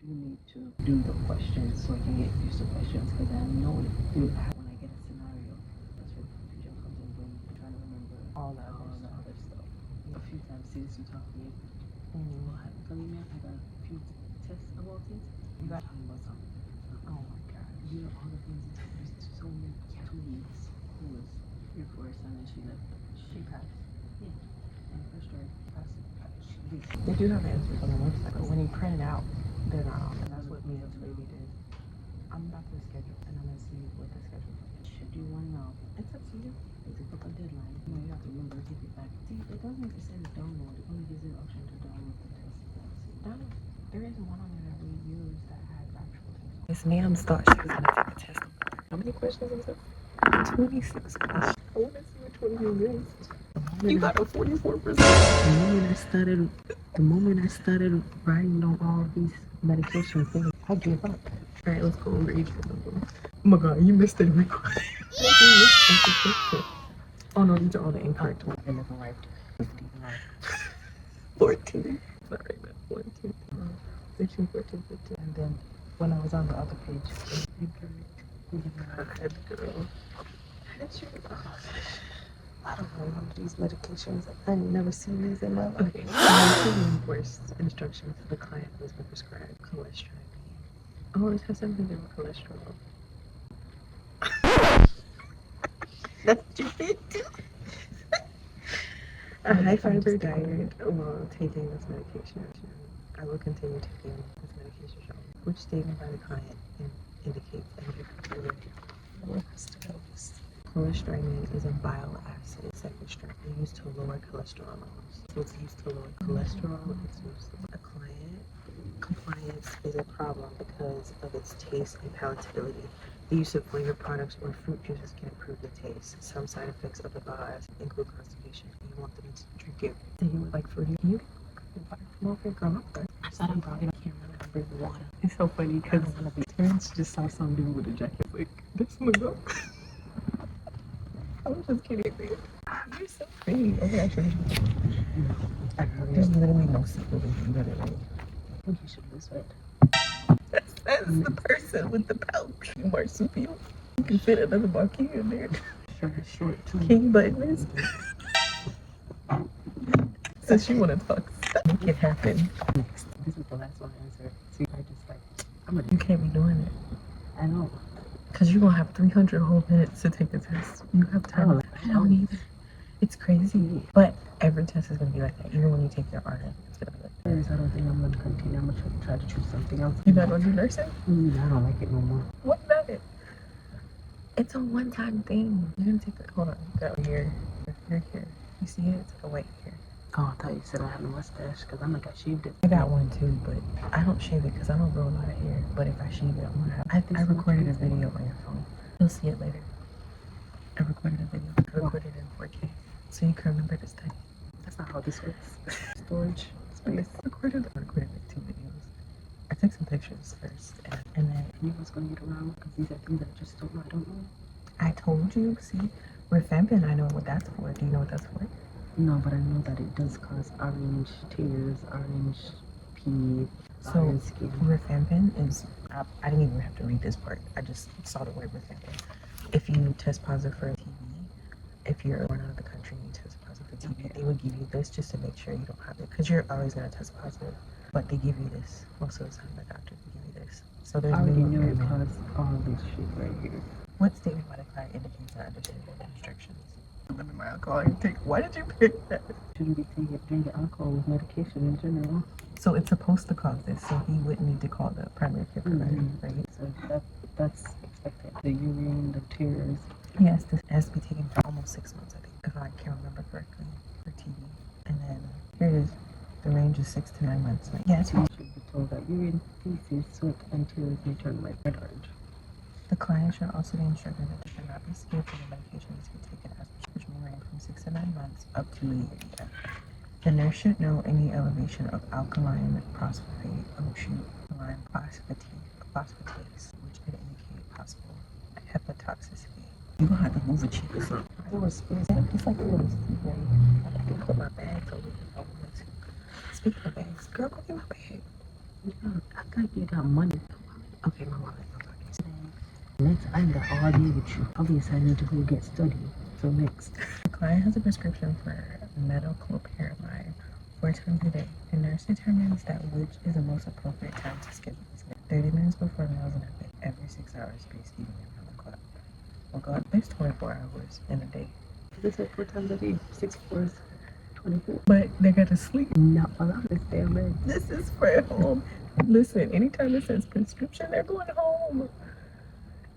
do need to do the questions so I can get used to questions because I know it when I get a scenario. That's where the confusion comes in when I'm trying to remember all the other stuff. A few times since you talked to me, telling me I got a few tests about it. You got talking about something. Oh my god. You know all the things you told me 2 weeks. Who was here first and then she left. She passed. Yeah. And first try passed. They do have answers on the website, but when you print it out, they're not on. And that's what me and Baby did. I'm about to schedule, and I'm gonna see what the schedule is. Should you want now? It's up to you. Is it a deadline? No, you have to remember to take it back. See, it doesn't make sense to download. It only gives you the option to download the test. There is one on there that we use that has actual tests. Miss Mams thought she was gonna take a test. How many questions was it? 26 questions. I wanna see which one you missed. You got a 44%. The moment I started writing down all these medication things, I gave up. All right, let's go over each one of them. Oh my god, you missed every question. Oh no, these are all the incorrect ones. 11 right. 15 right. 14. Sorry, man. 1, 2, 3, 13, 14, 15. And then when I was on the other page, incorrect. Good girl. I don't know none of these medications. I've never seen these in my life. Okay, reinforced instructions to the client who has been prescribed cholesterol. Oh, it has something to do with cholesterol. That's what you did too. A high fiber diet while taking this medication. I will continue taking this medication shortly. Which statement by the client indicates cholesterol is a bile acid sequestrant used to lower cholesterol levels. So it's used to lower cholesterol. It's used to a client. Compliance is a problem because of its taste and palatability. The use of flavored products or fruit juices can improve the taste. Some side effects of the bile acid include constipation. You want them to drink it. Then you would like fruity. You can water from over your girl. I thought I brought it. I can't remember. I bring water. It's so funny because Terrence just saw some dude with a jacket. Like, this one go. I was just kidding, man. You're so pretty. Okay, actually, there's literally no secret you got it right. What you should lose weight. That's the person with the pouch. Marsupial. You can fit another monkey in there. Short too. Can you button this? Since you want to talk, make it happen. This is the last one I answered. See, I just like, You can't be doing it. I know. Because you're going to have 300 whole minutes to take the test. You have time. I don't either. It's crazy. But every test is going to be like that. Even when you take your RN, it's going to be like that. I don't think I'm going to continue. I'm going to try to choose something else. You're not going to do nursing? I don't like it no more. What about it? It's a one-time thing. You're going to take the, hold on. You got here. You're here. You see it? It's like a white hair. Oh, I thought you said I have a mustache because I'm like, I shaved it. I got one too, but I don't shave it because I don't grow a lot of hair. But if I shave it, I'm going to have... I recorded a video on your phone. You'll see it later. I recorded a video. I recorded it in 4K. So you can remember to study. That's not how this works. Storage space. I recorded like 2 videos. I took some pictures first. And then... You know what's going to get around? Because these are things that I just don't know. I don't know. I told you. See? Rifampin, I know what that's for. Do you know what that's for? No, but I know that it does cause orange tears, orange pee, orange skin. Rifampin is, I didn't even have to read this part. I just saw the word rifampin. If you test positive for TB, if you're born out of the country and you test positive for TB, they will give you this just to make sure you don't have it. Because you're always going to test positive. But they give you this. Most of the time, the doctors will give you this. So there's I already no knew it caused all this shit right here. What statement by the client indicates I understand the instructions? Limit my alcohol intake. Why did you pick that? Shouldn't be drinking alcohol with medication in general. So it's supposed to cause this, so he wouldn't need to call the primary care provider, right? So that's expected. The urine, the tears. Yes, this has to be taken for almost 6 months, I think, if I can remember correctly, for TB. And then here it is. The range is 6 to 9 months. Yes, you should be told that urine, feces, sweat, and tears may turn red orange. The client should also be instructed that they should not be skipped and the medication needs to be taken as which may range from 6 to 9 months up to a year. The nurse should know any elevation of alkaline phosphatase, which could indicate possible hepatotoxicity. You're gonna have to move a cheek or something. It's like a little spray. I can put my bags over here. Speaking of bags, girl, go get my bag. I like you got money. Okay, my wallet, my pocket. Next, I got all day with you. Obviously, I need to go get study. So next. The client has a prescription for metoclopramide 4 times a day. The nurse determines that which is the most appropriate time to schedule this. 30 minutes before meals and every 6 hours spaced evenly around the clock. Oh God, there's 24 hours in a day. This is 4 times a day. 6 hours. 24. But they gotta sleep. Not a lot of their meds. This is for home. Listen, anytime it says prescription, they're going home.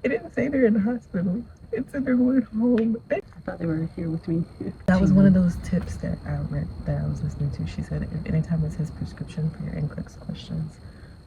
It didn't say they're in the hospital. It said they're going home. I thought they were here with me. That was one of those tips that I read, that I was listening to. She said, if anytime it says prescription for your NCLEX questions,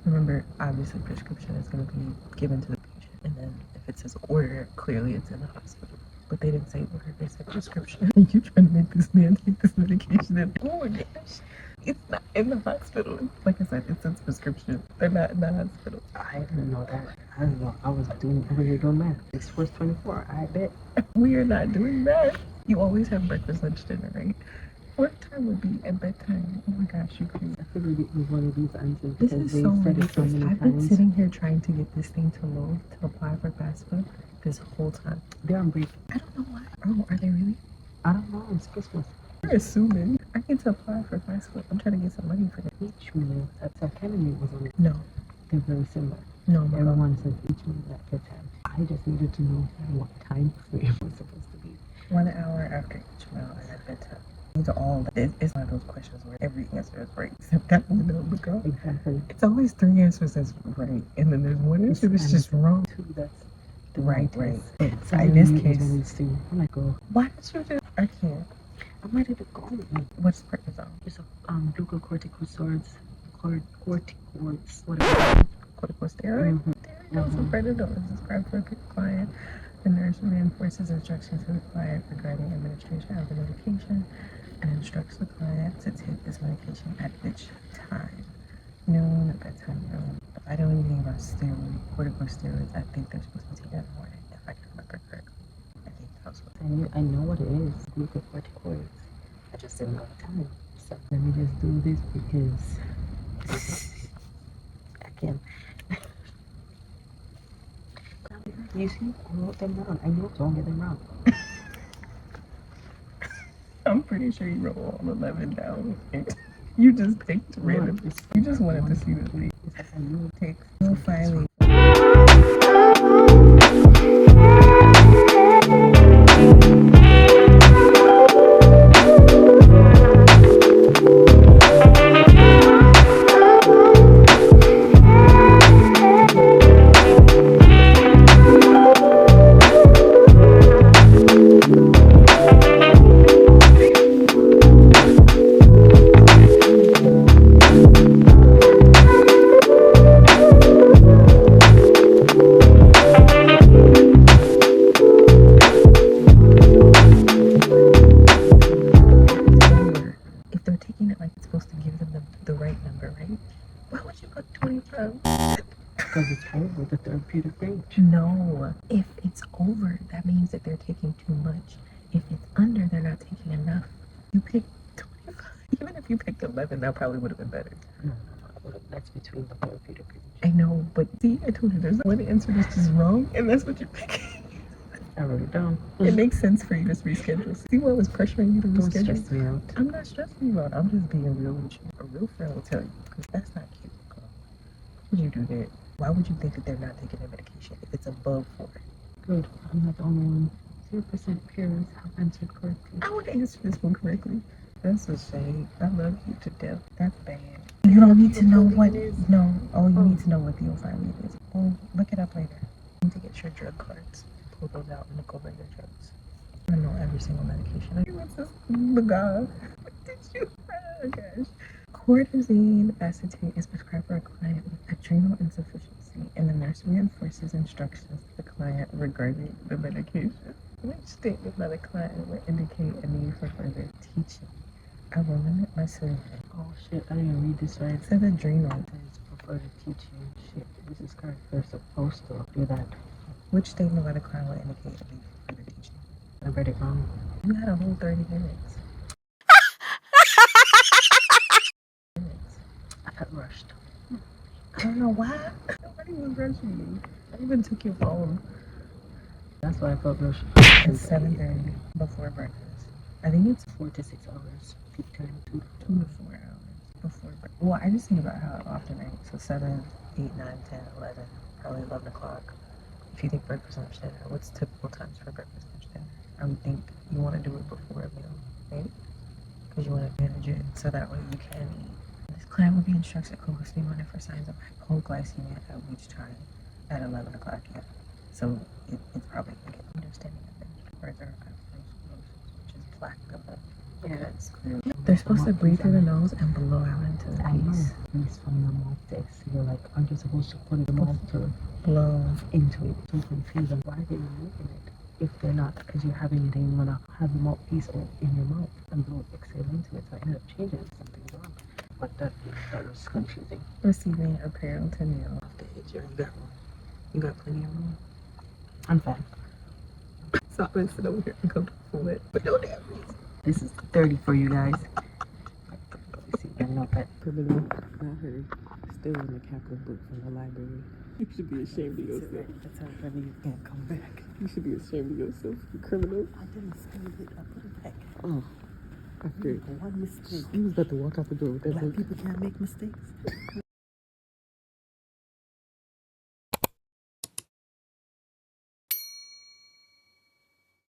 remember, obviously prescription is going to be given to the patient. And then if it says order, clearly it's in the hospital. But they didn't say order, they said prescription. You trying to make this man take this medication and oh my gosh, it's not in the hospital. Like I said, it says prescription. They're not in the hospital. I didn't know that. I didn't know. I was over here doing math. 6 hours 24, I bet. We are not doing that. You always have breakfast, lunch, dinner, right? What time would be at bedtime? Oh my gosh, you crazy. I figured it was one of these answers This because is they so said it so ridiculous. many I've been times. sitting here trying to get this thing to load to apply for FAFSA this whole time. They're on break. I don't know why. Oh, are they really? I don't know. It's Christmas. You're assuming. I get to apply for FAFSA. I'm trying to get some money for that. Each meal. That's Academy was on it. No. They're very similar. No, my God. Everyone says each meal at bedtime. I just needed to know what time frame was supposed to be. 1 hour after each meal and at bedtime. These are all, it's one of those questions where every answer is right except that one. Look up. Exactly. It's always 3 answers that's right, and then there's one answer that's just wrong. 2 that's the Right. It's In this case, I'm like, oh, why did you just? I can't. I'm ready to go. What's prednisone? There's a glucocorticoids, corticoids, whatever. Corticosteroid. There we go. So prednisone is prescribed for a client. The nurse reinforces instructions to the client regarding administration of the medication and instructs the client to take this medication at which time? Noon, at bedtime, noon. If I don't know anything about corticosteroids, I think they're supposed to be taken in the morning, if I can remember correctly. I think that's what I know what it is, glucocorticoids. I just didn't know the time. So let me just do this because I can. You see, I wrote them down. I know don't get them wrong. I'm pretty sure you wrote all 11 down. You just picked random. You just wanted to see the thing. It's like I knew it takes. No filing. Because it's over the therapeutic range. No. If it's over, that means that they're taking too much. If it's under, they're not taking enough. You picked 25. Even if you picked 11, that probably would have been better. No, that's between the therapeutic range. I know, but see, I told you there's one answer that's just wrong, and that's what you're picking. I wrote it down. It makes sense for you to reschedule. See why I was pressuring you to Don't reschedule? stress me out. I'm not stressing you out. I'm just being real with you. A real friend will tell you, because that's not cute. Girl. Why would you do that? Why would you think that they're not taking their medication if it's above 4? Good. I'm not the only one. 0% peers have answered correctly. I would answer this one correctly. That's a shame. I love you to death. That's bad. You don't need to know what it is. No. Oh, you need to know what theophylline is. Oh, look it up later. You need to get your drug cards. Pull those out and look over your drugs. I know every single medication. What's this? The God. What did you? Oh gosh. Cortisone acetate is prescribed for a client with adrenal insufficiency, and the nurse reinforces instructions to the client regarding the medication. Which statement by the client will indicate a need for further teaching? I will limit my survey. Oh shit, I didn't read this right. It says adrenal. It says prefer to teach you. Shit, this is correct. They're supposed to do that. Which statement by the client will indicate a need for further teaching? I read it wrong. You had a whole 30 minutes. I got rushed. Girl, don't know why. Nobody was rushing me. I even took your phone. That's why I felt rushed. It's 7:30 before breakfast. I think it's 4 to 6 hours. Peak time, 2 2 to 4 hours before breakfast. Well, I just think about how often I eat. So 7, 8, 9, 10, 11, probably 11 o'clock. If you think breakfast, lunch, dinner, what's typical times for breakfast, lunch, dinner? I would think you want to do it before a meal, right? Because you want to manage it so that way you can eat. This client will be instructed closely monitor for signs of hypoglycemia at which time at 11 o'clock. Yeah. So it's probably going to get understanding of it. Further atherosclerosis, which is plaque buildup. Because they're supposed to breathe through the nose and blow out into the piece. Piece from the mouth to exhale. Like, aren't you supposed to put the mouth to Blow into it? So confusing. Why are they removing it if they're not? Because you're having it and you want to have the mouthpiece in your mouth and blow exhale into it. So I ended up changing it. Something's wrong. But that was confusing. Receiving a peritoneal off the edge. You got one. You got plenty of room. I'm fine. So I'm gonna sit over here and go pull it. But no damn reason. This is 30 for you guys. You see, I know that. Criminal, not her. Still in the Kaplan book from the library. You should be ashamed of yourself. That's how heavy you can't come back. You should be ashamed of yourself, you criminal. I didn't steal it. I put it back. Oh, after One mistake. you was about to walk out the door with that Black book. people can't make mistakes.